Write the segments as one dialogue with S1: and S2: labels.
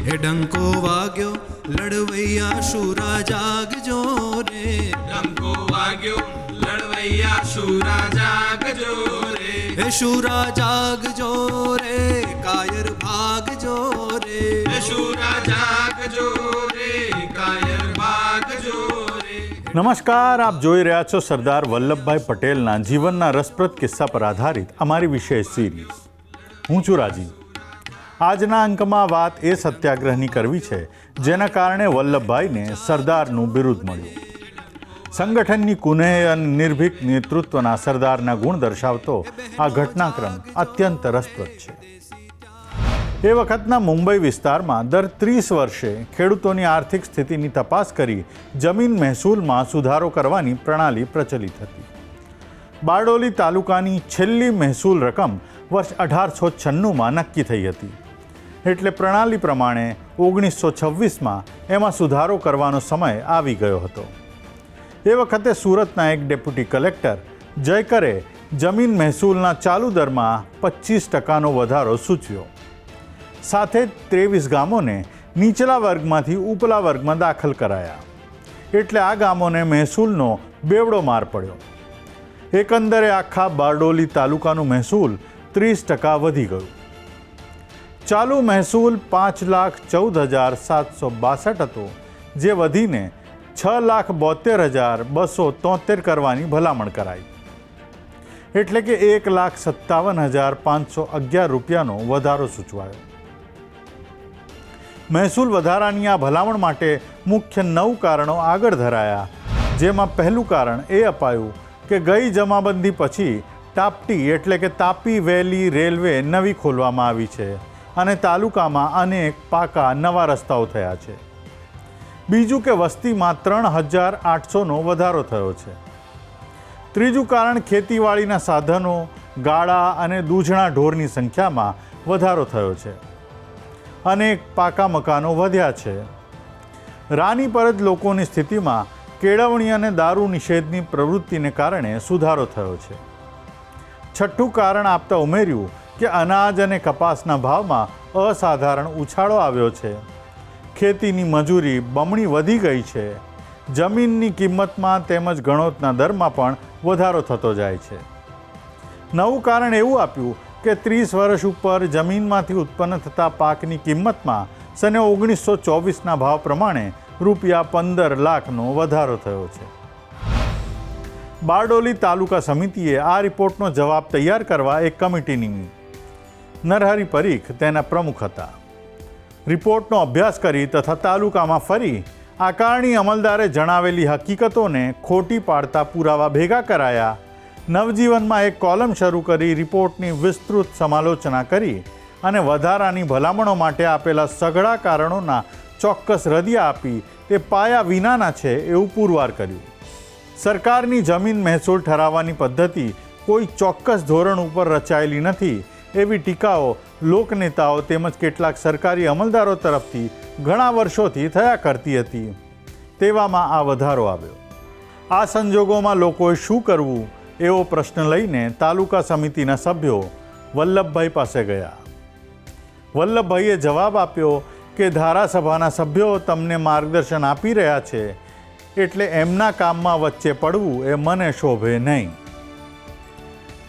S1: હે ડંકો વાગ્યો લડવૈયા શુરા જાગજો રે,
S2: ડંકો વાગ્યો લડવૈયા શુરા જાગજો રે,
S1: હે શુરા જાગજો રે, કાયર ભાગજો રે,
S2: હે શુરા જાગજો રે, કાયર ભાગજો રે.
S3: નમસ્કાર, આપ જોઈ રહ્યા છો સરદાર વલ્લભભાઈ પટેલના જીવનના રસપ્રદ કિસ્સા પર આધારિત અમારી વિશેષ સિરીઝ. હું છું રાજીવ. આજના અંકમાં વાત એ સત્યાગ્રહની કરવી છે જેના કારણે વલ્લભભાઈને સરદારનું બિરુદ મળ્યું. સંગઠનની કુનેહ અને નિર્ભીક નેતૃત્વના સરદારના ગુણ દર્શાવતો આ ઘટનાક્રમ અત્યંત રસપ્રદ છે. એ વખતના મુંબઈ વિસ્તારમાં દર 30 વર્ષે ખેડૂતોની આર્થિક સ્થિતિની તપાસ કરી જમીન મહેસૂલમાં સુધારો કરવાની પ્રણાલી પ્રચલિત હતી. બારડોલી તાલુકાની છેલ્લી મહેસૂલ રકમ વર્ષ 1896માં નક્કી થઈ હતી. એટલે પ્રણાલી પ્રમાણે 1926માં એમાં સુધારો કરવાનો સમય આવી ગયો હતો. એ વખતે સુરતના એક ડેપ્યુટી કલેક્ટર જયકરે જમીન મહેસૂલના ચાલુ દરમાં 25% વધારો સૂચવ્યો. સાથે જ 23 ગામોને નીચલા વર્ગમાંથી ઉપલા વર્ગમાં દાખલ કરાયા. એટલે આ ગામોને મહેસૂલનો બેવડો માર પડ્યો. એકંદરે આખા બારડોલી તાલુકાનું મહેસૂલ 30% વધી ગયું. ચાલુ મહેસૂલ 5,14,762 હતો, જે વધીને 6,72,273 કરવાની ભલામણ કરાઈ. એટલે કે 1,57,511 રૂપિયાનો વધારો સૂચવાયો. મહેસૂલ વધારાની આ ભલામણ માટે મુખ્ય 9 કારણો આગળ ધરાયા, જેમાં પહેલું કારણ એ અપાયું કે ગઈ જમાબંધી પછી ટાપટી એટલે કે તાપી વેલી રેલવે નવી ખોલવામાં આવી છે અને તાલુકામાં અનેક પાકા નવા રસ્તાઓ થયા છે. બીજું કે વસ્તીમાં 3,800નો વધારો થયો છે. ત્રીજું કારણ ખેતીવાડીના સાધનો, ગાડા અને દૂધણા ઢોરની સંખ્યામાં વધારો થયો છે. અનેક પાકા મકાનો વધ્યા છે. રાની પરત લોકોની સ્થિતિમાં કેળવણી અને દારૂ નિષેધની પ્રવૃત્તિને કારણે સુધારો થયો છે. છઠ્ઠું કારણ આપતા ઉમેર્યું કે અનાજ અને કપાસના ભાવમાં અસાધારણ ઉછાળો આવ્યો છે. ખેતીની મજૂરી બમણી વધી ગઈ છે. જમીનની કિંમતમાં તેમજ ગણોતના દરમાં પણ વધારો થતો જાય છે. નવું કારણ એવું આપ્યું કે 30 વર્ષ ઉપર જમીનમાંથી ઉત્પન્ન થતા પાકની કિંમતમાં સને 1924ના ભાવ પ્રમાણે રૂપિયા 15 લાખનો વધારો થયો છે. બારડોલી તાલુકા સમિતિએ આ રિપોર્ટનો જવાબ તૈયાર કરવા એક કમિટી નિમી. નરહરી પરીખ તેના પ્રમુખ હતા. રિપોર્ટનો અભ્યાસ કરી તથા તાલુકામાં ફરી આકારણી અમલદારે જણાવેલી હકીકતોને ખોટી પાડતા પુરાવા ભેગા કરાયા. નવજીવનમાં એક કોલમ શરૂ કરી રિપોર્ટની વિસ્તૃત સમાલોચના કરી અને વધારાની ભલામણો માટે આપેલા સઘળા કારણોના ચોક્કસ રદિયા આપી તે પાયા વિનાના છે એવું પુરવાર કર્યું. સરકારની જમીન મહેસૂલ ઠરાવવાની પદ્ધતિ કોઈ ચોક્કસ ધોરણ ઉપર રચાયેલી નથી એવી ટીકાઓ લોકનેતાઓ તેમજ કેટલાક સરકારી અમલદારો તરફથી ઘણા વર્ષોથી થયા કરતી હતી. તેવામાં આ વધારો આવ્યો. આ સંજોગોમાં લોકોએ શું કરવું એવો પ્રશ્ન લઈને તાલુકા સમિતિના સભ્યો વલ્લભભાઈ પાસે ગયા. વલ્લભભાઈએ જવાબ આપ્યો કે ધારાસભાના સભ્યો તમને માર્ગદર્શન આપી રહ્યા છે, એટલે એમના કામમાં વચ્ચે પડવું એ મને શોભે નહીં.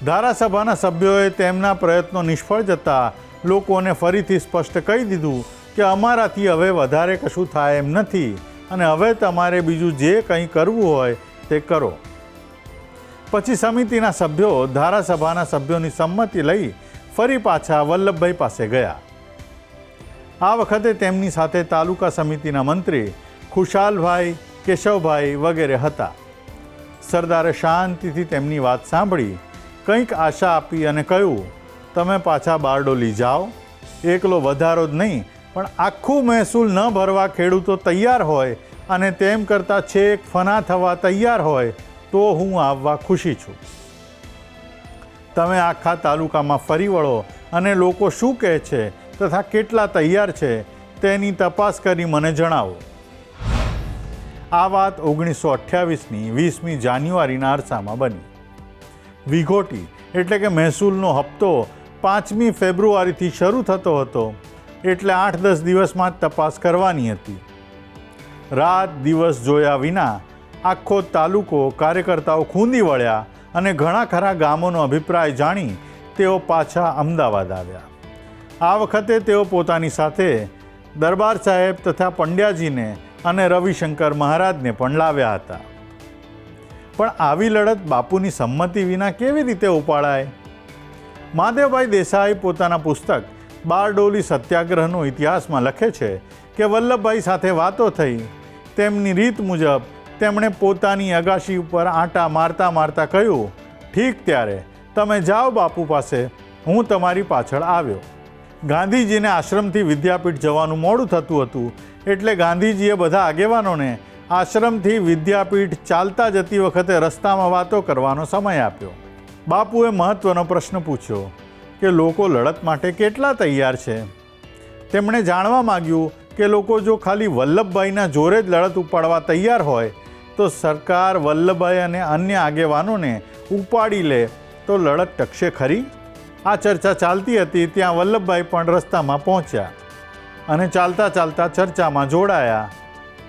S3: ધારાસભાના સભ્યોએ તેમના પ્રયત્નો નિષ્ફળ જતા લોકોને ફરીથી સ્પષ્ટ કહી દીધું કે અમારાથી હવે વધારે કશું થાય એમ નથી અને હવે તમારે બીજું જે કંઈ કરવું હોય તે કરો. પછી સમિતિના સભ્યો ધારાસભાના સભ્યોની સંમતિ લઈ ફરી પાછા વલ્લભભાઈ પાસે ગયા. આ વખતે તેમની સાથે તાલુકા સમિતિના મંત્રી ખુશાલભાઈ, કેશવભાઈ વગેરે હતા. સરદારે શાંતિથી તેમની વાત સાંભળી, કંઈક આશા આપી અને કહ્યું, તમે પાછા બારડોલી જાઓ. એકલો વધારો જ નહીં પણ આખું મહેસૂલ ન ભરવા ખેડૂતો તૈયાર હોય અને તેમ કરતાં છેક ફના થવા તૈયાર હોય તો હું આવવા ખુશી છું. તમે આખા તાલુકામાં ફરી વળો અને લોકો શું કહે છે તથા કેટલા તૈયાર છે તેની તપાસ કરી મને જણાવો. આ વાત 1928ની 20મી જાન્યુઆરીના અરસામાં બની. વિઘોટી એટલે કે મહેસૂલનો હપ્તો 5મી ફેબ્રુઆરીથી શરૂ થતો હતો એટલે 8-10 દિવસમાં જ તપાસ કરવાની હતી. રાત દિવસ જોયા વિના આખો તાલુકો કાર્યકર્તાઓ ખૂંદી વળ્યા અને ઘણા ખરા ગામોનો અભિપ્રાય જાણી તેઓ પાછા અમદાવાદ આવ્યા. આ વખતે તેઓ પોતાની સાથે દરબાર સાહેબ તથા પંડ્યાજીને અને રવિશંકર મહારાજને પણ લાવ્યા હતા. પણ આવી લડત બાપુની સંમતિ વિના કેવી રીતે ઉપાડાય? મહાદેવભાઈ દેસાઈ પોતાના પુસ્તક બારડોલી સત્યાગ્રહનો ઇતિહાસમાં લખે છે કે વલ્લભભાઈ સાથે વાતો થઈ. તેમની રીત મુજબ તેમણે પોતાની અગાશી ઉપર આંટા મારતા મારતા કહ્યું, ઠીક, ત્યારે તમે જાઓ બાપુ પાસે, હું તમારી પાછળ આવ્યો. ગાંધીજીને આશ્રમથી વિદ્યાપીઠ જવાનું મોડું થતું હતું એટલે ગાંધીજીએ બધા આગેવાનોને આશ્રમથી વિદ્યાપીઠ ચાલતા જતી વખતે રસ્તામાં વાતો કરવાનો સમય આપ્યો. બાપુએ મહત્ત્વનો પ્રશ્ન પૂછ્યો કે લોકો લડત માટે કેટલા તૈયાર છે. તેમણે જાણવા માગ્યું કે લોકો જો ખાલી વલ્લભભાઈના જોરે જ લડત ઉપાડવા તૈયાર હોય તો સરકાર વલ્લભભાઈ અને અન્ય આગેવાનોને ઉપાડી લે તો લડત ટકશે ખરી? આ ચર્ચા ચાલતી હતી ત્યાં વલ્લભભાઈ પણ રસ્તામાં પહોંચ્યા અને ચાલતા ચાલતા ચર્ચામાં જોડાયા.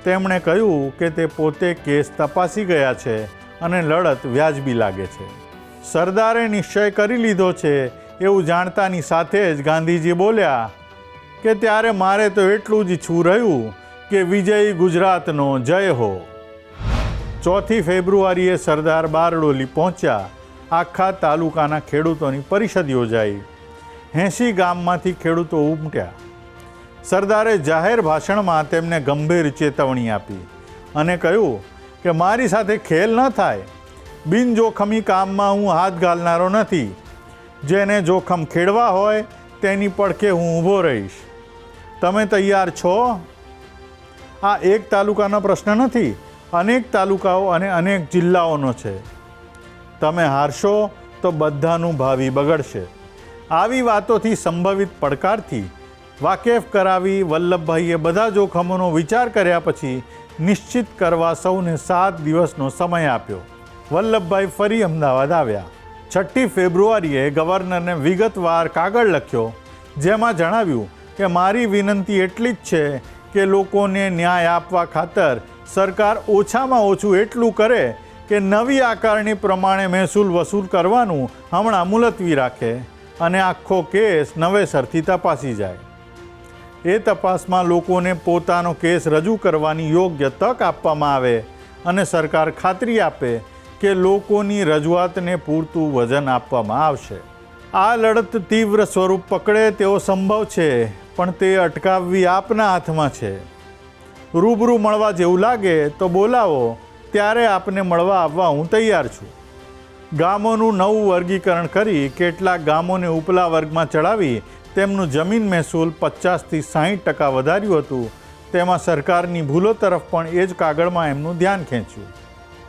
S3: તેમણે કહ્યું કે તે પોતે કેસ તપાસી ગયા છે અને લડત વ્યાજબી લાગે છે. સરદારે નિશ્ચય કરી લીધો છે એવું જાણતાની સાથે જ ગાંધીજી બોલ્યા કે ત્યારે મારે તો એટલું જ ઈચ્છવું રહ્યું કે વિજયી ગુજરાતનો જય હો. 4 ફેબ્રુઆરીએ સરદાર બારડોલી પહોંચ્યા. આખા તાલુકાના ખેડૂતોની પરિષદ યોજાઈ. 80 ગામમાંથી ખેડૂતો ઉમટ્યા. સરદારે જાહેર ભાષણમાં તેમને ગંભીર ચેતવણી આપી અને કહ્યું કે મારી સાથે ખેલ ન થાય. બિનજોખમી કામમાં હું હાથ ઘાલનારો નથી. જેને જોખમ ખેડવા હોય તેની પડખે હું ઊભો રહીશ. તમે તૈયાર છો? આ એક તાલુકાનો પ્રશ્ન નથી, અનેક તાલુકાઓ અને અનેક જિલ્લાઓનો છે. તમે હારશો તો બધાનું ભાવિ બગડશે. આવી વાતોથી સંભવિત પડકારથી વાકેફ કરાવી વલ્લભભાઈએ બધા જોખમોનો વિચાર કર્યા પછી નિશ્ચિત કરવા સૌને 7 દિવસનો સમય આપ્યો. વલ્લભભાઈ ફરી અમદાવાદ આવ્યા. 6 ફેબ્રુઆરીએ ગવર્નરને વિગતવાર કાગળ લખ્યો જેમાં જણાવ્યું કે મારી વિનંતી એટલી જ છે કે લોકોને ન્યાય આપવા ખાતર સરકાર ઓછામાં ઓછું એટલું કરે કે નવી આકારણી પ્રમાણે મહેસૂલ વસૂલ કરવાનું હમણાં મુલતવી રાખે અને આખો કેસ નવેસરથી તપાસી જાય. એ તપાસમાં લોકોને પોતાનો કેસ રજૂ કરવાની યોગ્ય તક આપવામાં આવે અને સરકાર ખાતરી આપે કે લોકોની રજૂઆતને પૂરતું વજન આપવામાં આવશે. આ લડત તીવ્ર સ્વરૂપ પકડે તેવો સંભવ છે, પણ તે અટકાવવી આપના હાથમાં છે. રૂબરૂ મળવા જેવું લાગે તો બોલાવો, ત્યારે આપને મળવા આવવા હું તૈયાર છું. ગામોનું નવું વર્ગીકરણ કરી કેટલાક ગામોને ઉપલા વર્ગમાં ચડાવી તેમનું જમીન મહેસૂલ 50થી 60% વધાર્યું હતું. તેમાં સરકારની ભૂલો તરફ પણ એ જ કાગળમાં એમનું ધ્યાન ખેંચ્યું.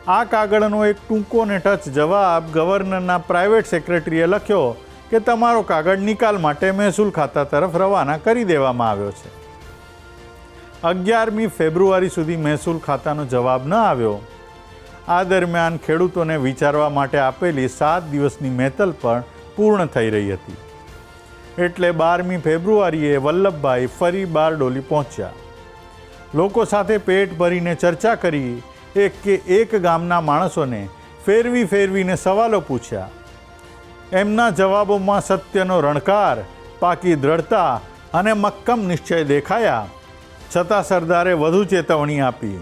S3: આ કાગળનો એક ટૂંકો ને ટચ જવાબ ગવર્નરના પ્રાઇવેટ સેક્રેટરીએ લખ્યો કે તમારો કાગળ નિકાલ માટે મહેસૂલ ખાતા તરફ રવાના કરી દેવામાં આવ્યો છે. 11મી ફેબ્રુઆરી સુધી મહેસૂલ ખાતાનો જવાબ ન આવ્યો. આ દરમિયાન ખેડૂતોને વિચારવા માટે આપેલી 7 દિવસની મહેતલ પણ પૂર્ણ થઈ રહી હતી. એટલે 12મી ફેબ્રુઆરીએ વલ્લભભાઈ ફરી બારડોલી પહોંચ્યા. લોકો સાથે પેટ ભરીને ચર્ચા કરી. એક ગામના માણસોને ફેરવીને સવાલો પૂછ્યા. એમના જવાબોમાં સત્યનો રણકાર, પાકી દ્રઢતા અને મક્કમ નિશ્ચય દેખાયા. છતાં સરદારે વધુ ચેતવણી આપી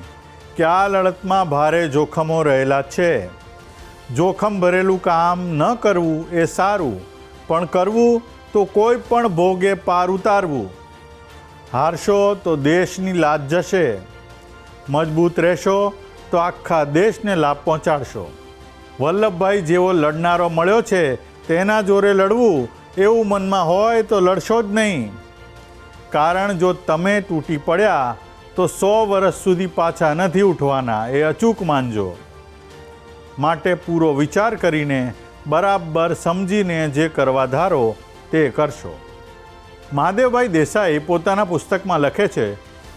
S3: કે આ લડતમાં ભારે જોખમો રહેલા છે. જોખમ ભરેલું કામ ન કરવું એ સારું, પણ કરવું તો કોઈ પણ ભોગે પાર ઉતારવું. હારશો તો દેશની લાજ જશે, મજબૂત રહેશો તો આખા દેશને લાભ પહોંચાડશો. વલ્લભભાઈ જેવો લડનારો મળ્યો છે તેના જોરે લડવું એવું મનમાં હોય તો લડશો જ નહીં. કારણ જો તમે તૂટી પડ્યા તો 100 વર્ષ સુધી પાછા નથી ઉઠવાના, એ અચૂક માનજો. માટે પૂરો વિચાર કરીને બરાબર સમજીને જે કરવા ધારો તે કરશો. મહાદેવભાઈ દેસાઈ પોતાના પુસ્તકમાં લખે છે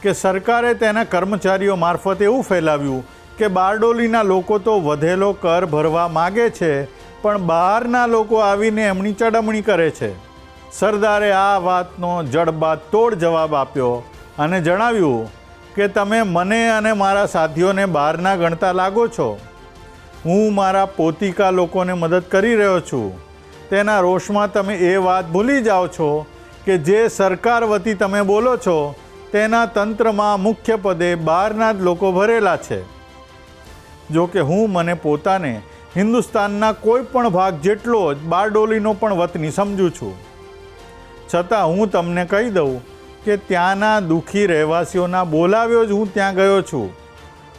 S3: કે સરકારે તેના કર્મચારીઓ મારફત એવું ફેલાવ્યું કે બારડોલીના લોકો તો વધેલો કર ભરવા માગે છે, પણ બહારના લોકો આવીને એમની ચડમણી કરે છે. સરદારે આ વાતનો જડબાતોડ જવાબ આપ્યો અને જણાવ્યું કે તમે મને અને મારા સાથીઓને બહારના ગણતા લાગો છો. હું મારા પોતિકા લોકોને મદદ કરી રહ્યો છું. તેના રોષમાં તમે એ વાત ભૂલી જાઓ છો કે જે સરકાર વતી તમે બોલો છો તેના તંત્રમાં મુખ્ય પદે બહારના જ લોકો ભરેલા છે. જો કે હું મને પોતાને હિન્દુસ્તાનના કોઈ પણ ભાગ જેટલો જ બારડોલીનો પણ વતની સમજું છું. છતાં હું તમને કહી દઉં કે ત્યાંના દુઃખી રહેવાસીઓના બોલાવ્યો જ હું ત્યાં ગયો છું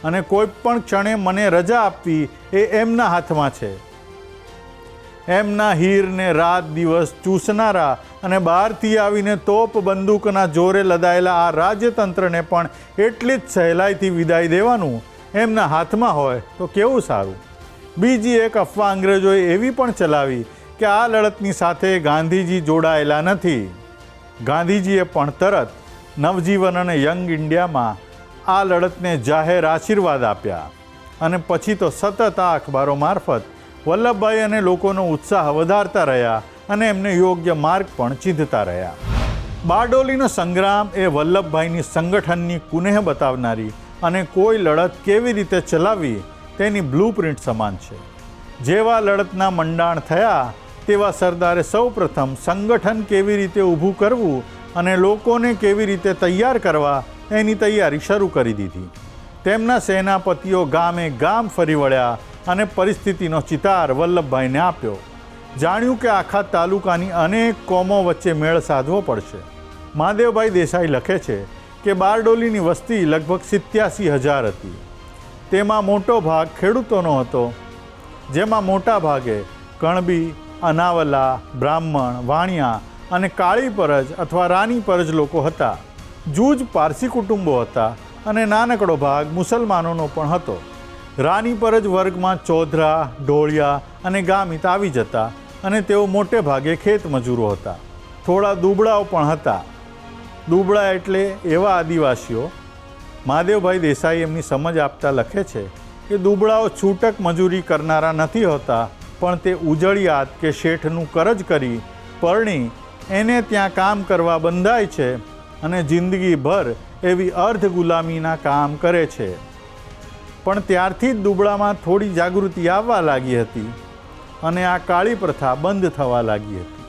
S3: અને કોઈ પણ ક્ષણે મને રજા આપવી એ એમના હાથમાં છે. એમના હીરને રાત દિવસ ચૂસનારા અને બહારથી આવીને તોપ બંદૂકના જોરે લદાયેલા આ રાજ્યતંત્રને પણ એટલી જ સહેલાઈથી વિદાય દેવાનું એમના હાથમાં હોય તો કેવું સારું. બીજી એક અફવા અંગ્રેજોએ એવી પણ ચલાવી કે આ લડતની સાથે ગાંધીજી જોડાયેલા નથી. ગાંધીજીએ પણ તરત નવજીવન અને યંગ ઇન્ડિયામાં આ લડતને જાહેર આશીર્વાદ આપ્યા અને પછી તો સતત આ અખબારો મારફત વલ્લભભાઈ અને લોકોનો ઉત્સાહ વધારતા રહ્યા અને એમને યોગ્ય માર્ગ પણ ચીંધતા રહ્યા. બારડોલીનો સંગ્રામ એ વલ્લભભાઈની સંગઠનની કુનેહ બતાવનારી અને કોઈ લડત કેવી રીતે ચલાવવી તેની બ્લુપ્રિન્ટ સમાન છે. જેવા લડતના મંડાણ થયા તેવા સરદારે સૌપ્રથમ સંગઠન કેવી રીતે ઊભું કરવું અને લોકોને કેવી રીતે તૈયાર કરવા એની તૈયારી શરૂ કરી દીધી. તેમના સેનાપતિઓ ગામે ગામ ફરી વળ્યા અને પરિસ્થિતિનો ચિતાર વલ્લભભાઈને આપ્યો. જાણ્યું કે આખા તાલુકાની અનેક કોમો વચ્ચે મેળ સાધવો પડશે. મહાદેવભાઈ દેસાઈ લખે છે કે બારડોલીની વસ્તી લગભગ 87,000 હતી. તેમાં મોટો ભાગ ખેડૂતોનો હતો, જેમાં મોટા ભાગે કણબી, અનાવલા, બ્રાહ્મણ, વાણિયા અને કાળી પરજ અથવા રાની પરજ લોકો હતા. જૂજ પારસી કુટુંબો હતા અને નાનકડો ભાગ મુસલમાનોનો પણ હતો. રાની પરજ વર્ગમાં ચોધરા, ઢોળિયા અને ગામિત આવી જતા અને તેઓ મોટે ભાગે ખેત મજૂરો હતા. થોડા દુબળાઓ પણ હતા. દુબળા એટલે એવા આદિવાસીઓ. મહાદેવભાઈ દેસાઈ એમની સમજ આપતા લખે છે કે દુબળાઓ છૂટક મજૂરી કરનારા નથી હોતા, પણ તે ઉજળિયાત કે શેઠનું કરજ કરી પરણી એને ત્યાં કામ કરવા બંધાય છે અને જિંદગીભર એવી અર્ધ ગુલામીના કામ કરે છે. પણ ત્યારથી જ દુબળામાં થોડી જાગૃતિ આવવા લાગી હતી અને આ કાળી પ્રથા બંધ થવા લાગી હતી.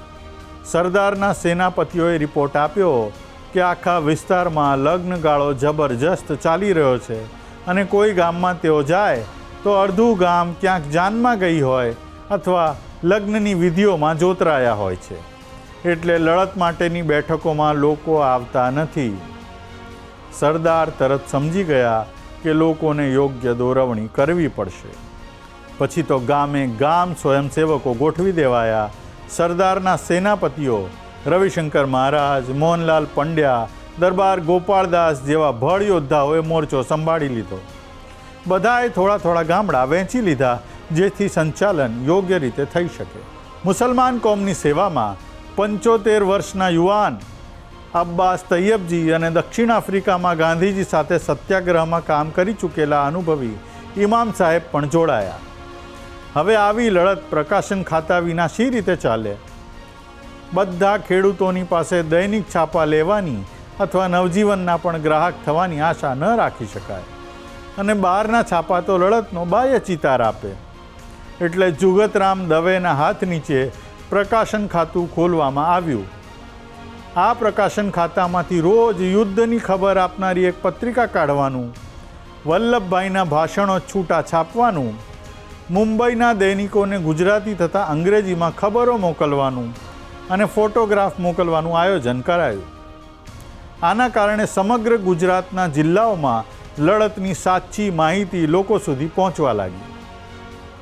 S3: સરદારના સેનાપતિઓએ રિપોર્ટ આપ્યો કે આખા વિસ્તારમાં લગ્નગાળો જબરજસ્ત ચાલી રહ્યો છે અને કોઈ ગામમાં તેઓ જાય તો અડધું ગામ ક્યાંક જાનમાં ગઈ હોય અથવા લગ્નની વિધિઓમાં જોતરાયા હોય છે. એટલે લડત માટેની બેઠકોમાં લોકો આવતા નથી. સરદાર તરત સમજી ગયા કે લોકોને યોગ્ય દોરવણી કરવી પડશે. પછી તો ગામે ગામ સ્વયંસેવકો ગોઠવી દેવાયા. સરદારના સેનાપતિઓ રવિશંકર મહારાજ, મોહનલાલ પંડ્યા, દરબાર ગોપાળદાસ જેવા ભળ યોદ્ધાઓએ મોરચો સંભાળી લીધો. બધાએ થોડા થોડા ગામડા વહેંચી લીધા જેથી સંચાલન યોગ્ય રીતે થઈ શકે. મુસલમાન કોમની સેવામાં 75 વર્ષના યુવાન અબ્બાસ તૈયબજી અને દક્ષિણ આફ્રિકામાં ગાંધીજી સાથે સત્યાગ્રહમાં કામ કરી ચૂકેલા અનુભવી ઇમામ સાહેબ પણ જોડાયા. હવે આવી લડત પ્રકાશન ખાતા વિના શી રીતે ચાલે? બધા ખેડૂતોની પાસે દૈનિક છાપા લેવાની અથવા નવજીવનના પણ ગ્રાહક થવાની આશા ન રાખી શકાય અને બહારના છાપા તો લડતનો બાહ્ય ચિતાર આપે. એટલે જુગતરામ દવેના હાથ નીચે પ્રકાશન ખાતું ખોલવામાં આવ્યું. આ પ્રકાશન ખાતામાંથી રોજ યુદ્ધની ખબર આપનારી એક પત્રિકા કાઢવાનું, વલ્લભભાઈના ભાષણો છૂટા છાપવાનું, મુંબઈના દૈનિકોને ગુજરાતી તથા અંગ્રેજીમાં ખબરો મોકલવાનું અને ફોટોગ્રાફ મોકલવાનું આયોજન કરાયું. આના કારણે સમગ્ર ગુજરાતના જિલ્લાઓમાં લડતની સાચી માહિતી લોકો સુધી પહોંચવા લાગી.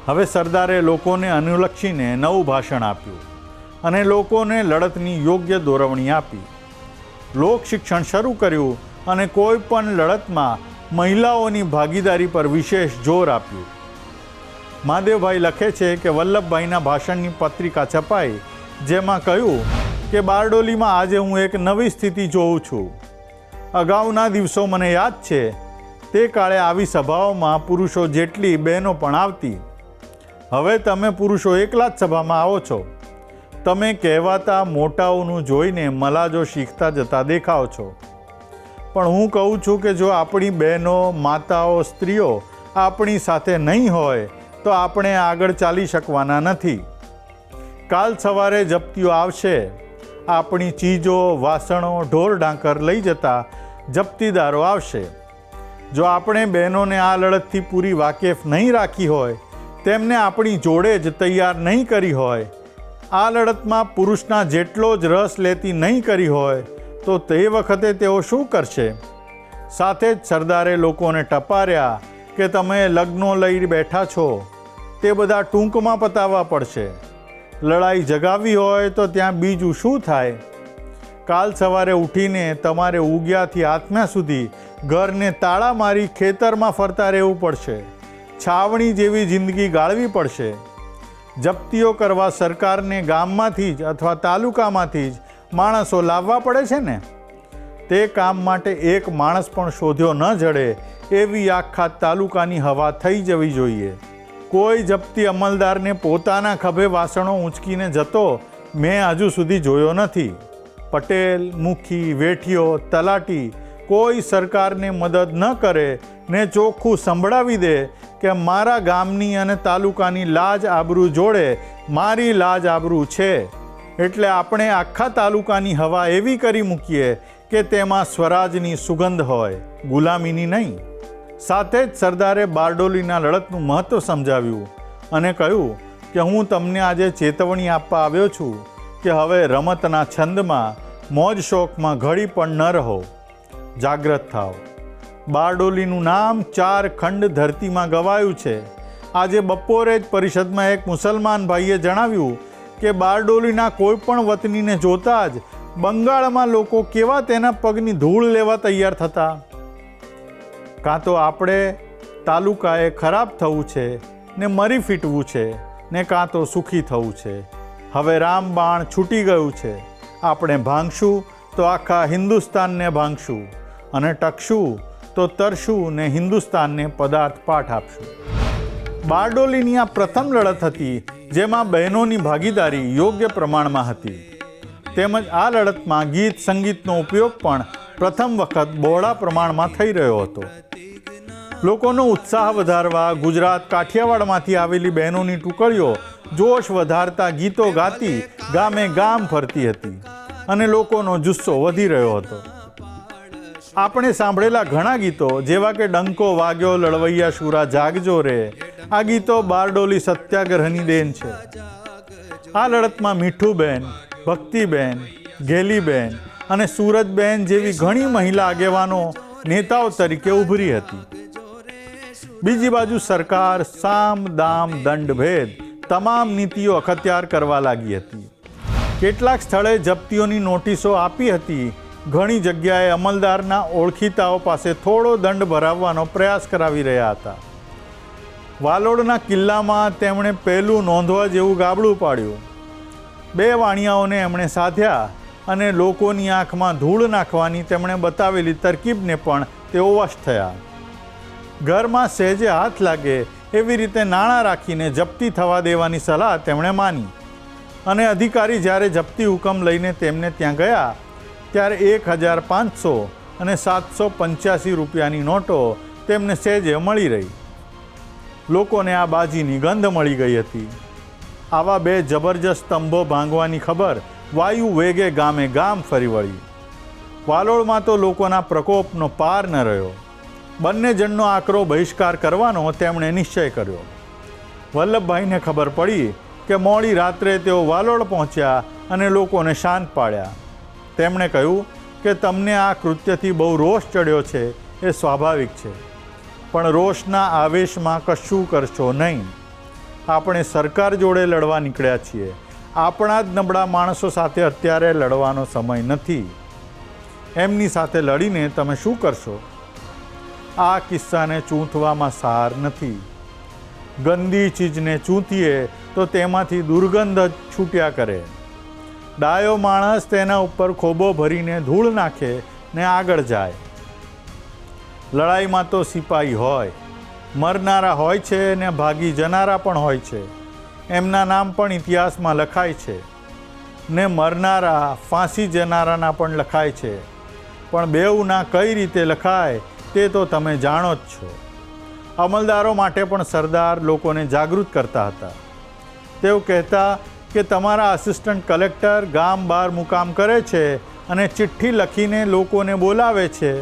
S3: હવે સરદારે લોકોને અનુલક્ષીને નવું ભાષણ આપ્યું અને લોકોને લડતની યોગ્ય દોરવણી આપી. લોક શિક્ષણ શરૂ કર્યું અને કોઈ પણ લડતમાં મહિલાઓની ભાગીદારી પર વિશેષ જોર આપ્યું. મહાદેવભાઈ લખે છે કે વલ્લભભાઈના ભાષણની પત્રિકા છપાઈ, જેમાં કહ્યું કે બારડોલીમાં આજે હું એક નવી સ્થિતિ જોઉં છું. અગાઉના દિવસો મને યાદ છે, તે કાળે આવી સભાઓમાં પુરુષો જેટલી બહેનો પણ આવતી. હવે તમે પુરુષો એકલા જ સભામાં આવો છો. તમે કહેવાતા મોટાઓનું જોઈને મલાજો શીખતા જતા દેખાવ છો, પણ હું કહું છું કે જો આપણી બહેનો, માતાઓ, સ્ત્રીઓ આપણી સાથે નહીં હોય તો આપણે આગળ ચાલી શકવાના નથી. કાલ સવારે જપ્તીઓ આવશે. આપણી ચીજો, વાસણો, ઢોર ઢાંકર લઈ જતા જપ્તીદારો આવશે. જો આપણે બહેનોને આ લડતથી પૂરી વાકેફ નહીં રાખી હોય, તેમને આપણી જોડે જ તૈયાર નહીં કરી હોય, આ લડતમાં પુરુષના જેટલો જ રસ લેતી નહીં કરી હોય, તો તે વખતે તેઓ શું કરશે? સાથે જ સરદારે લોકોને ટપાર્યા કે તમે લગ્નો લઈ બેઠા છો, તે બધા ટૂંકમાં પતાવવા પડશે. લડાઈ જગાવી હોય તો ત્યાં બીજું શું થાય? કાલ સવારે ઉઠીને તમારે ઉગ્યાથી આત્મ્યા સુધી ઘરને તાળા મારી ખેતરમાં ફરતા રહેવું પડશે. છાવણી જેવી જિંદગી ગાળવી પડશે. જપ્તીઓ કરવા સરકારને ગામમાંથી જ અથવા તાલુકામાંથી જ માણસો લાવવા પડે છે ને? તે કામ માટે એક માણસ પણ શોધ્યો ન જડે એવી આખા તાલુકાની હવા થઈ જવી જોઈએ. કોઈ જપ્તી અમલદારને પોતાના ખભે વાસણો ઊંચકીને જતો મેં હજુ સુધી જોયો નથી. પટેલ, મુખી, વેઠીઓ, તલાટી કોઈ સરકારને મદદ ન કરે ને ચોખ્ખું સંભળાવી દે કે મારા ગામની અને તાલુકાની લાજ આબરૂ જોડે મારી લાજ આબરૂ છે, એટલે આપણે આખા તાલુકાની હવા એવી કરી મૂકીએ કે તેમાં સ્વરાજની સુગંધ હોય, ગુલામીની નહીં. સાથે જ સરદારે બારડોલીના લડતનું મહત્ત્વ સમજાવ્યું અને કહ્યું કે હું તમને આજે ચેતવણી આપવા આવ્યો છું કે હવે રમતના છંદમાં, મોજ શોખમાં ઘડી પણ ન રહો. જાગ્રત થાઓ. બારડોલીનું નામ 4 ખંડ ધરતીમાં ગવાયું છે. આજે બપોરે જ પરિષદમાં એક મુસલમાન ભાઈએ જણાવ્યું કે બારડોલીના કોઈ પણ વતનીને જોતા જ બંગાળમાં લોકો કેવા તેના પગની ધૂળ લેવા તૈયાર થતા. કાં તો આપણે તાલુકાએ ખરાબ થવું છે ને મરી ફીટવું છે ને કાં તો સુખી થવું છે. હવે રામબાણ છૂટી ગયું છે. આપણે ભાંગશું તો આખા હિન્દુસ્તાનને ભાંગશું અને ટકશું તો તરશું ને હિન્દુસ્તાનને પદાર્થ પાઠ આપશું. બારડોલીની આ પ્રથમ લડત હતી જેમાં બહેનોની ભાગીદારી યોગ્ય પ્રમાણમાં હતી. તેમજ આ લડતમાં ગીત સંગીતનો ઉપયોગ પણ પ્રથમ વખત બહોળા પ્રમાણમાં થઈ રહ્યો હતો. લોકોનો ઉત્સાહ વધારવા ગુજરાત, કાઠિયાવાડમાંથી આવેલી બહેનોની ટુકડીઓ જોશ વધારતા ગીતો ગાતી ગામે ગામ ફરતી હતી અને લોકોનો જુસ્સો વધી રહ્યો હતો. આપણે સાંભળેલા ઘણા ગીતો જેવા કે ડંકો વાગ્યો લડવૈયા શુરા જાગજો રે, આ ગીતો બારડોલી સત્યાગ્રહની દેન છે. આ લડતમાં મીઠુબેન, ભક્તિબેન, ગેલીબેન અને સૂરજબેન જેવી ઘણી મહિલા આગેવાનો નેતાઓ તરીકે ઉભરી હતી. બીજી બાજુ સરકાર સામ, દામ, દંડ, ભેદ તમામ નીતિઓ અખત્યાર કરવા લાગી હતી. કેટલાક સ્થળે જપ્તીઓની નોટિસો આપી હતી. ઘણી જગ્યાએ અમલદારના ઓળખીતાઓ પાસે થોડો દંડ ભરાવવાનો પ્રયાસ કરાવી રહ્યા હતા. વાલોડના કિલ્લામાં તેમણે પહેલું નોંધવા જેવું ગાબડું પાડ્યું. 2 વાણિયાઓને એમણે સાધ્યા અને લોકોની આંખમાં ધૂળ નાખવાની તેમણે બતાવેલી તરકીબને પણ તેઓ વશ થયા. ઘરમાં સહેજે હાથ લાગે એવી રીતે નાણાં રાખીને જપ્તી થવા દેવાની સલાહ તેમણે માની અને અધિકારી જ્યારે જપ્તી હુકમ લઈને તેમને ત્યાં ગયા ત્યારે 1500 અને 785 રૂપિયાની નોટો તેમને સહેજે મળી રહી. લોકોને આ બાજીની ગંધ મળી ગઈ હતી. આવા 2 જબરજસ્ત સ્તંભો ભાંગવાની ખબર વાયુ વેગે ગામે ગામ ફરી વળી. વાલોડમાં તો લોકોના પ્રકોપનો પાર ન રહ્યો. બંને જણનો આકરો બહિષ્કાર કરવાનો તેમણે નિશ્ચય કર્યો. વલ્લભભાઈને ખબર પડી કે મોડી રાત્રે તેઓ વાલોડ પહોંચ્યા અને લોકોને શાંત પાડ્યા. તેમણે કહ્યું કે તમને આ કૃત્યથી બહુ રોષ ચડ્યો છે એ સ્વાભાવિક છે, પણ રોષના આવેશમાં કશું કરશો નહીં. આપણે સરકાર જોડે લડવા નીકળ્યા છીએ. આપણા જ નબળા માણસો સાથે અત્યારે લડવાનો સમય નથી. એમની સાથે લડીને તમે શું કરશો? આ કિસ્સાને ચૂંથવામાં સાર નથી. ગંદી ચીજને ચૂંથીએ તો તેમાંથી દુર્ગંધ જ છૂટ્યા કરે. ડાયો માણસ તેના ઉપર ખોબો ભરીને ધૂળ નાખે ને આગળ જાય. લડાઈમાં તો સિપાહી હોય, મરનારા હોય છે ને ભાગી જનારા પણ હોય છે. એમના નામ પણ ઇતિહાસમાં લખાય છે. ને મરનારા ફાંસી જનારાના પણ લખાય છે, પણ બેઉના કઈ રીતે લખાય તે તો તમે જાણો જ છો. અમલદારો માટે પણ સરદાર લોકોને જાગૃત કરતા હતા. તેઓ કહેતા કે તમારા આસિસ્ટન્ટ કલેક્ટર ગામ બહાર મુકામ કરે છે અને ચિઠ્ઠી લખીને લોકોને બોલાવે છે.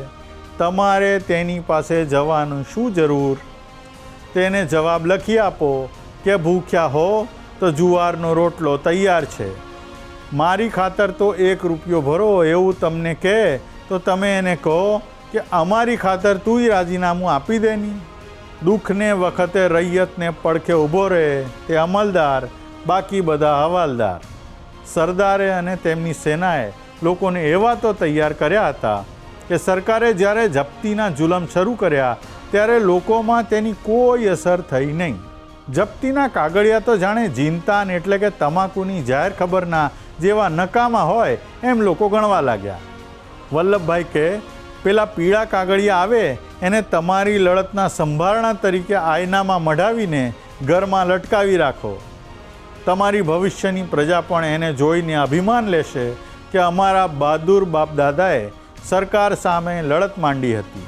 S3: તમારે તેની પાસે જવાનું શું જરૂર? તેને જવાબ લખી આપો કે ભૂખ્યા હો તો જુવારનો રોટલો તૈયાર છે. મારી ખાતર તો 1 રૂપિયો ભરો એવું તમને કહે તો તમે એને કહો કે અમારી ખાતર તુંય રાજીનામું આપી દેની. દુઃખને વખતે રૈયતને પડખે ઊભો રહે તે અમલદાર, બાકી બધા હવાલદાર. સરદારે અને તેમની સેનાએ લોકોને એવા તો તૈયાર કર્યા હતા કે સરકારે જ્યારે જપ્તીના જુલમ શરૂ કર્યા ત્યારે લોકોમાં તેની કોઈ અસર થઈ નહીં. જપ્તીના કાગળિયા તો જાણે જીનતાન એટલે કે તમાકુની જાહેર ખબરના જેવા નકામા હોય એમ લોકો ગણવા લાગ્યા. વલ્લભભાઈ કે પેલા પીળા કાગળિયા આવે એને તમારી લડતના સંભારણા તરીકે આયનામાં મઢાવીને ઘરમાં લટકાવી રાખો. તમારી ભવિષ્યની પ્રજા પણ એને જોઈને અભિમાન લેશે કે અમારા બહાદુર બાપદાદાએ સરકાર સામે લડત માંડી હતી.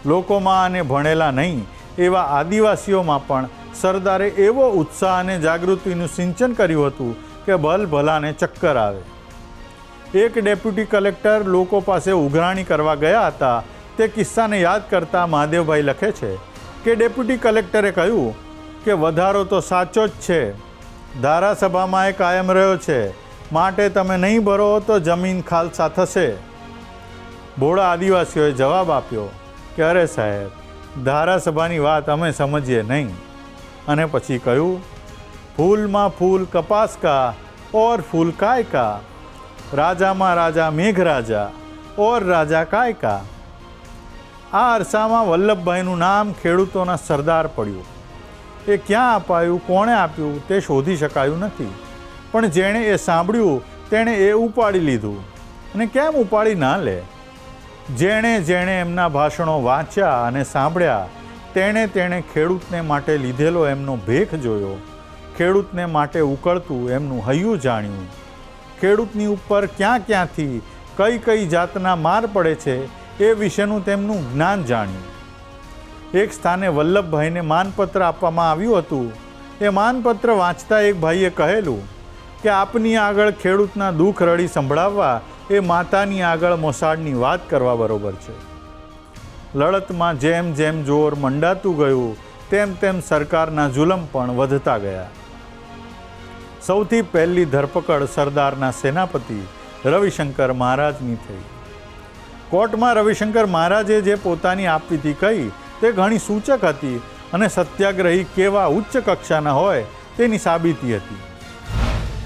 S3: લોકોમાં અને ભણેલા નહીં એવા આદિવાસીઓમાં પણ સરદારે એવો ઉત્સાહ અને જાગૃતિનું સિંચન કર્યું હતું કે ભલભલાને ચક્કર આવે. એક ડેપ્યુટી કલેક્ટર લોકો પાસે ઉઘરાણી કરવા ગયા હતા. તે કિસ્સાને યાદ કરતા મહાદેવભાઈ લખે છે કે ડેપ્યુટી કલેક્ટરે કહ્યું કે વધારો તો સાચો જ છે, ધારાસભામાં એ કાયમ રહ્યો છે, માટે તમે નહીં ભરો તો જમીન ખાલસા થશે. ભોળા આદિવાસીઓએ જવાબ આપ્યો કે અરે સાહેબ, ધારાસભાની વાત અમે સમજીએ નહીં. અને પછી કહ્યું, ફૂલમાં ફૂલ કપાસ કા ઓર ફૂલ કાય કા, રાજામાં રાજા મેઘરાજા ઓર રાજા કાય કા. આ અરસામાં વલ્લભભાઈનું નામ ખેડૂતોના સરદાર પડ્યું. એ ક્યાં અપાયું, કોણે આપ્યું તે શોધી શકાયું નથી, પણ જેણે એ સાંભળ્યું તેણે એ ઉપાડી લીધું. અને કેમ ઉપાડી ના લે? જેણે જેણે એમના ભાષણો વાંચ્યા અને સાંભળ્યા તેણે ખેડૂતને માટે લીધેલો એમનો ભેખ જોયો, ખેડૂતને માટે ઉકળતું એમનું હૈયું જાણ્યું, ખેડૂતની ઉપર ક્યાં ક્યાંથી કઈ કઈ જાતના માર પડે છે એ વિશેનું તેમનું જ્ઞાન જાણ્યું. એક સ્થાને વલ્લભભાઈને માનપત્ર આપવામાં આવ્યું હતું. એ માનપત્ર વાંચતા એક ભાઈએ કહેલું કે આપની આગળ ખેડૂતના દુઃખ રડી સંભળાવવા એ માતાની આગળ મોસાળની વાત કરવા બરોબર છે. લડતમાં જેમ જેમ જોર મંડાતું ગયું તેમ તેમ સરકારના જુલમ પણ વધતા ગયા. સૌથી પહેલી ધરપકડ સરદારના સેનાપતિ રવિશંકર મહારાજની થઈ. કોર્ટમાં રવિશંકર મહારાજે જે પોતાની આપવીતી કહી તે ઘણી સૂચક હતી અને સત્યાગ્રહી કેવા ઉચ્ચ કક્ષાના હોય તેની સાબિતી હતી.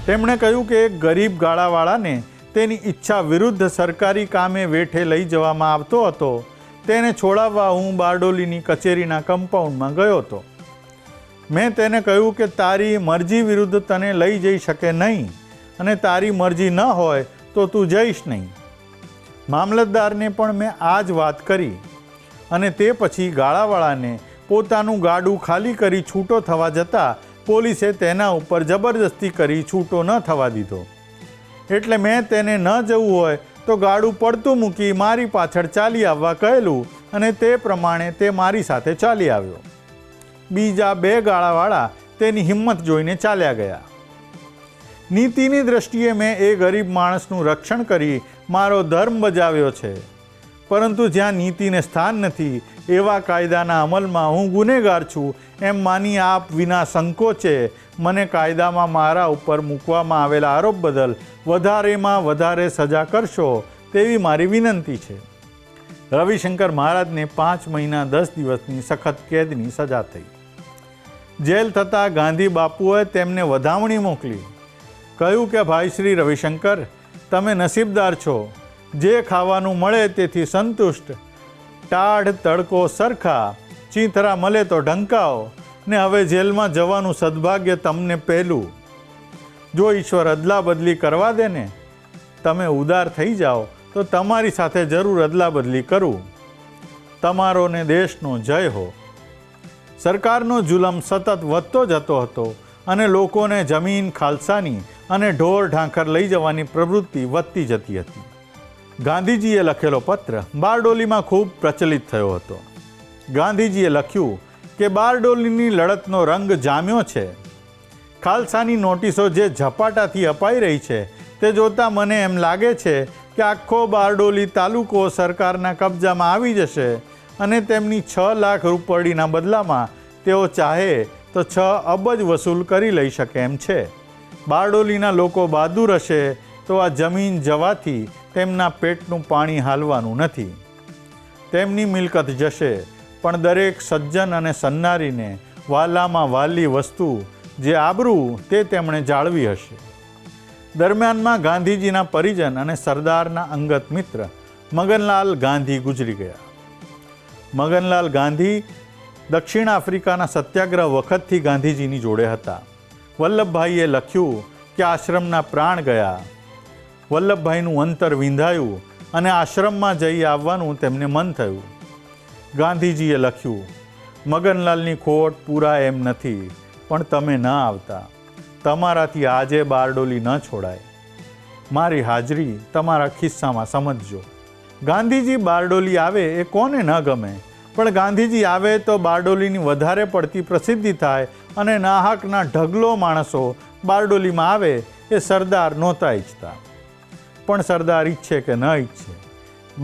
S3: તેમણે કહ્યું કે એક ગરીબ ગાળાવાળાને તેની ઈચ્છા વિરુદ્ધ સરકારી કામે વેઠે લઈ જવામાં આવતો હતો. તેને છોડાવવા હું બારડોલીની કચેરીના કમ્પાઉન્ડમાં ગયો હતો. મેં તેને કહ્યું કે તારી મરજી વિરુદ્ધ તને લઈ જઈ શકે નહીં અને તારી મરજી ન હોય તો તું જઈશ નહીં. મામલતદારને પણ મેં આ જ વાત કરી અને તે પછી ગાળાવાળાને પોતાનું ગાડું ખાલી કરી છૂટો થવા જતાં પોલીસે તેના ઉપર જબરદસ્તી કરી છૂટો ન થવા દીધો. એટલે મેં તેને ન જવું હોય તો ગાડું પડતું મૂકી મારી પાછળ ચાલી આવવા કહેલું અને તે પ્રમાણે તે મારી સાથે ચાલી આવ્યો. બીજા 2 ગાળાવાળા તેની હિંમત જોઈને ચાલ્યા ગયા. નીતિની દ્રષ્ટિએ મેં એ ગરીબ માણસનું રક્ષણ કરી મારો ધર્મ બજાવ્યો છે, પરંતુ જ્યાં નીતિને સ્થાન નથી એવા કાયદાના અમલમાં હું ગુનેગાર છું એમ માની આપ વિના સંકોચે મને કાયદામાં મારા ઉપર મૂકવામાં આવેલા આરોપ બદલ વધારેમાં વધારે સજા કરશો તેવી મારી વિનંતી છે. રવિશંકર મહારાજને 5 મહિના 10 દિવસની સખત કેદની સજા થઈ. જેલ થતાં ગાંધી બાપુએ તેમને વધામણી મોકલી. કહ્યું કે ભાઈ શ્રી રવિશંકર, તમે નસીબદાર છો, જે ખાવાનું મળે તેથી સંતુષ્ટ, ટાઢ તડકો સરખા, ચીંથરા મળે તો ઢંકાઓ, ને હવે જેલમાં જવાનું સદભાગ્ય તમને પહેલું. જો ઈશ્વર અદલા બદલી કરવા દે ને, તમે ઉદાર થઈ જાઓ તો તમારી સાથે જરૂર અદલા બદલી કરું. તમારો ને દેશનો જય હો. સરકારનો જુલમ સતત વધતો જતો હતો અને લોકોને જમીન ખાલસાની અને ઢોર ઢાંખર લઈ જવાની પ્રવૃત્તિ વધતી જતી હતી. ગાંધીજીએ લખેલો પત્ર બારડોલીમાં ખૂબ પ્રચલિત થયો હતો. ગાંધીજીએ લખ્યું કે બારડોલીની લડતનો રંગ જામ્યો છે. ખાલસાની નોટિસો જે ઝપાટાથી અપાઈ રહી છે તે જોતાં મને એમ લાગે છે કે આખો બારડોલી તાલુકો સરકારના કબજામાં આવી જશે અને તેમની 6 લાખ રૂપડીના બદલામાં તેઓ ચાહે તો 6 અબજ વસૂલ કરી લઈ શકે એમ છે. બારડોલીના લોકો બહાદુર હશે તો આ જમીન જવાથી તેમના પેટનું પાણી હાલવાનું નથી. તેમની મિલકત જશે પણ દરેક સજ્જન અને સન્નારીને વાલામાં વાલી વસ્તુ જે આબરૂ તે તેમણે જાળવી હશે. દરમિયાનમાં ગાંધીજીના પરિજન અને સરદારના અંગત મિત્ર મગનલાલ ગાંધી ગુજરી ગયા. મગનલાલ ગાંધી દક્ષિણ આફ્રિકાના સત્યાગ્રહ વખતથી ગાંધીજીની જોડે હતા. વલ્લભભાઈએ લખ્યું કે આશ્રમના પ્રાણ ગયા. વલ્લભભાઈનું અંતર વિંધાયું અને આશ્રમમાં જઈ આવવાનું તેમને મન થયું. ગાંધીજીએ લખ્યું, મગનલાલની ખોટ પૂરા એમ નથી, પણ તમે ન આવતા. તમારાથી આજે બારડોલી ન છોડાય. મારી હાજરી તમારા ખિસ્સામાં સમજજો. ગાંધીજી બારડોલી આવે એ કોને ન ગમે, પણ ગાંધીજી આવે તો બારડોલીની વધારે પડતી પ્રસિદ્ધિ થાય અને નાહકના ઢગલો માણસો બારડોલીમાં આવે એ સરદાર નહોતા ઈચ્છતા. પણ સરદાર ઈચ્છે કે ન ઈચ્છે,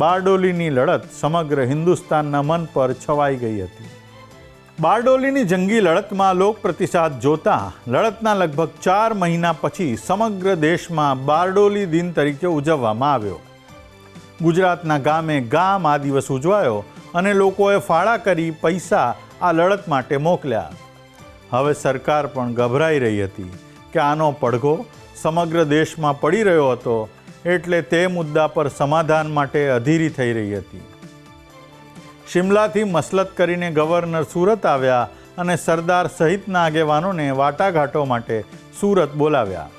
S3: બારડોલીની લડત સમગ્ર હિન્દુસ્તાનના મન પર છવાઈ ગઈ હતી. બારડોલીની જંગી લડતમાં લોક પ્રતિસાદ જોતા લડતના લગભગ 4 મહિના પછી સમગ્ર દેશમાં બારડોલી દિન તરીકે ઉજવવામાં આવ્યો. ગુજરાતના ગામે ગામ આ દિવસ ઉજવાયો અને લોકોએ ફાળા કરી પૈસા આ લડત માટે મોકલ્યા. હવે સરકાર પણ ગભરાઈ રહી હતી કે આનો પડઘો સમગ્ર દેશમાં પડી રહ્યો હતો, એટલે તે મુદ્દા પર સમાધાન માટે અધીરી થઈ રહી હતી. શિમલાથી મસલત કરીને ગવર્નર સુરત આવ્યા અને સરદાર સહિતના આગેવાનોને વાટાઘાટો માટે સુરત બોલાવ્યા.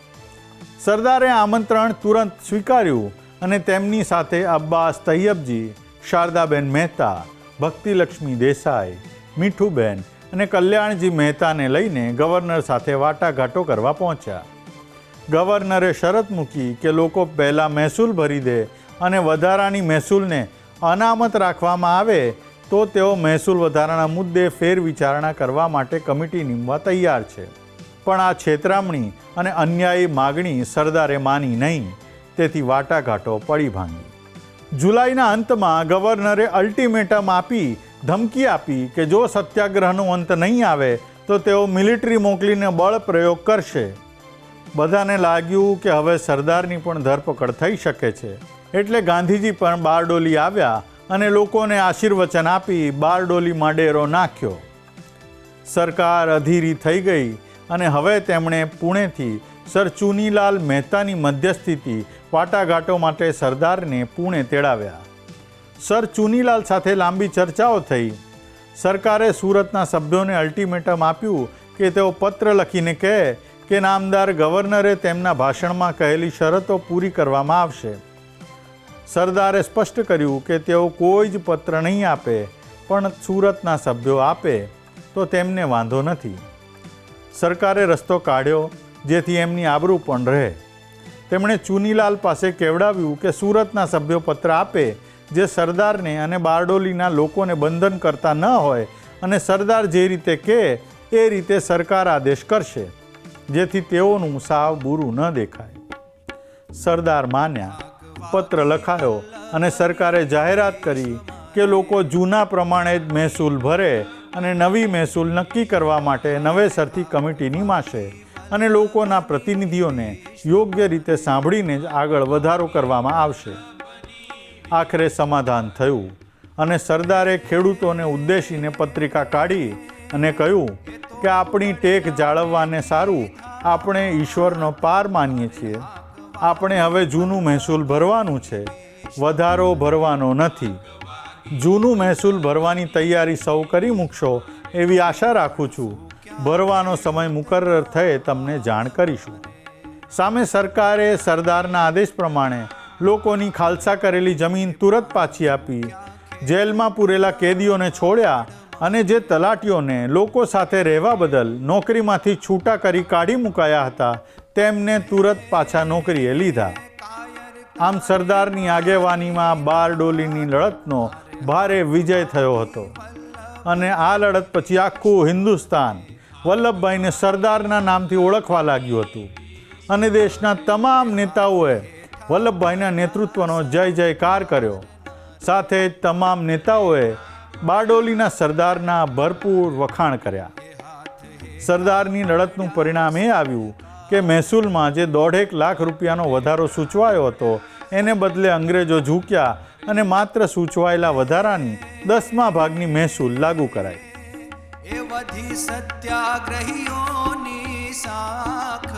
S3: સરદારે આમંત્રણ તુરંત સ્વીકાર્યું અને તેમની સાથે અબ્બાસ તૈયબજી, શારદાબેન મહેતા, ભક્તિલક્ષ્મી દેસાઈ, મીઠુબેન અને કલ્યાણજી મહેતાને લઈને ગવર્નર સાથે વાટાઘાટો કરવા પહોંચ્યા. ગવર્નરે શરત મૂકી કે લોકો પહેલાં મહેસૂલ ભરી દે અને વધારાની મહેસૂલને અનામત રાખવામાં આવે તો તેઓ મહેસૂલ વધારાના મુદ્દે ફેરવિચારણા કરવા માટે કમિટી નીમવા તૈયાર છે. પણ આ છેતરામણી અને અન્યાયી માગણી સરદારે માની નહીં, તેથી વાટાઘાટો પડી ભાંગી. જુલાઈના અંતમાં ગવર્નરે અલ્ટિમેટમ આપી ધમકી આપી કે જો સત્યાગ્રહનો અંત નહીં આવે તો તેઓ મિલિટરી મોકલીને બળ પ્રયોગ કરશે. બધાને લાગ્યું કે હવે સરદારની પણ ધરપકડ થઈ શકે છે, એટલે ગાંધીજી પણ બારડોલી આવ્યા અને લોકોને આશીર્વચન આપી બારડોલીમાં ડેરો નાખ્યો. સરકાર અધીરી થઈ ગઈ અને હવે તેમણે પુણેથી સર ચુનીલાલ મહેતાની મધ્યસ્થીથી વાટાઘાટો માટે સરદારને પુણે તેડાવ્યા. સર ચુનીલાલ સાથે લાંબી ચર્ચાઓ થઈ. સરકારે સુરતના સભ્યોને અલ્ટિમેટમ આપ્યું કે તેઓ પત્ર લખીને કહે કે નામદાર ગવર્નરે તેમના ભાષણમાં કહેલી શરતો પૂરી કરવામાં આવશે. સરદારે સ્પષ્ટ કર્યું કે તેઓ કોઈ જ પત્ર નહીં આપે, પણ સુરતના સભ્યો આપે તો તેમને વાંધો નથી. સરકારે રસ્તો કાઢ્યો જેથી એમની આબરૂ પણ રહે. તેમણે ચુનીલાલ પાસે કેવડાવ્યું કે સુરતના સભ્યો પત્ર આપે જે સરદારને અને બારડોલીના લોકોને બંધન કરતા ન હોય અને સરદાર જે રીતે કહે એ રીતે સરકાર આદેશ કરશે, જેથી તેઓનું સાવ બુરું ન દેખાય. સરદાર માન્યા. પત્ર લખાયો અને સરકારે જાહેરાત કરી કે લોકો જૂના પ્રમાણે જ મહેસૂલ ભરે અને નવી મહેસૂલ નક્કી કરવા માટે નવેસરથી કમિટી નિમાશે અને લોકોના પ્રતિનિધિઓને યોગ્ય રીતે સાંભળીને જ આગળ વધારો કરવામાં આવશે. આખરે સમાધાન થયું અને સરદારે ખેડૂતોને ઉદ્દેશીને પત્રિકા કાઢી અને કહ્યું કે આપણી ટેક જાળવવાને સારું આપણે ઈશ્વરનો પાર માનીએ છીએ. આપણે હવે જૂનું મહેસૂલ ભરવાનું છે, વધારો ભરવાનો નથી. જૂનું મહેસૂલ ભરવાની તૈયારી સૌ કરી મૂકશો એવી આશા રાખું છું. ભરવાનો સમય મુકર્રર થયે તમને જાણ કરીશું. સામે સરકારે સરદારના આદેશ પ્રમાણે લોકોની ખાલસા કરેલી જમીન તુરત પાછી આપી, જેલમાં પૂરેલા કેદીઓને છોડ્યા અને જે તલાટીઓને લોકો સાથે રહેવા બદલ નોકરીમાંથી છૂટા કરી કાઢી મુકાયા હતા તેમને તુરત પાછા નોકરીએ લીધા. આમ સરદારની આગેવાનીમાં બારડોલીની લડતનો ભારે વિજય થયો હતો અને આ લડત પછી આખું હિન્દુસ્તાન વલ્લભભાઈને સરદારના નામથી ઓળખવા લાગ્યું હતું અને દેશના તમામ નેતાઓએ વલ્લભભાઈના નેતૃત્વનો જય જયકાર કર્યો. સાથે જ તમામ નેતાઓએ બારડોલીના સરદારના ભરપૂર વખાણ કર્યા. સરદારની લડતનું પરિણામ એ આવ્યું કે મહેસૂલમાં જે 1.5 લાખ રૂપિયાનો વધારો સૂચવાયો હતો એને બદલે અંગ્રેજો ઝૂક્યા અને માત્ર સૂચવાયેલા વધારાની 10મા ભાગની મહેસૂલ લાગુ કરાઈ.
S1: એ વધી સત્યાગ્રહીઓની સાખ